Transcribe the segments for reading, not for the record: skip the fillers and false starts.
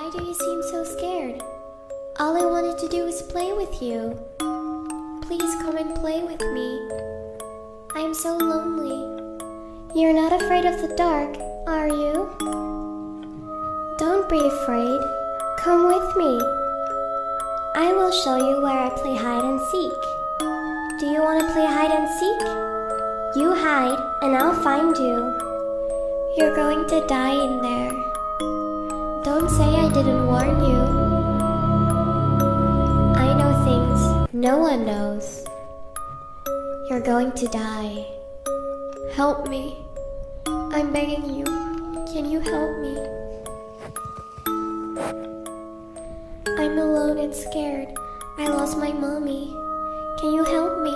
Why do you seem so scared? All I wanted to do was play with you. Please come and play with me. I am so lonely. You're not afraid of the dark, are you? Don't be afraid. Come with me. I will show you where I play hide and seek. Do you want to play hide and seek? You hide and I'll find you. You're going to die in there. Don't say I didn't warn you. I know things no one knows. You're going to die. Help me. I'm begging you. Can you help me? I'm alone and scared. I lost my mommy. Can you help me?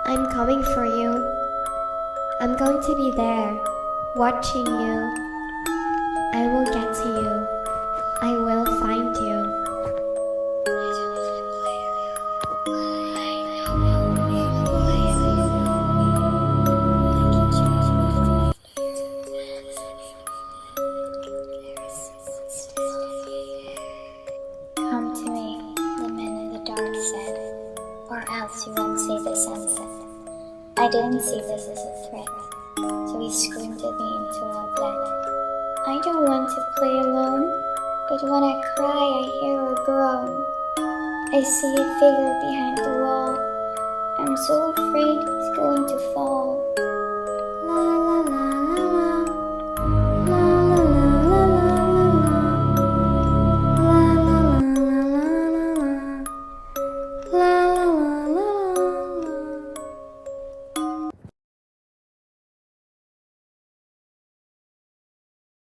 I'm coming for you. I'm going to be there, watching you. I will get to you. I will find you. Come to me, the man in the dark said, or else you won't see the sunset. I didn't see this as a threat, so he screamed at me into our bed. I don't want to play alone, but when I cry I hear a groan. I see a figure behind the wall. I'm so afraid he's going to fall.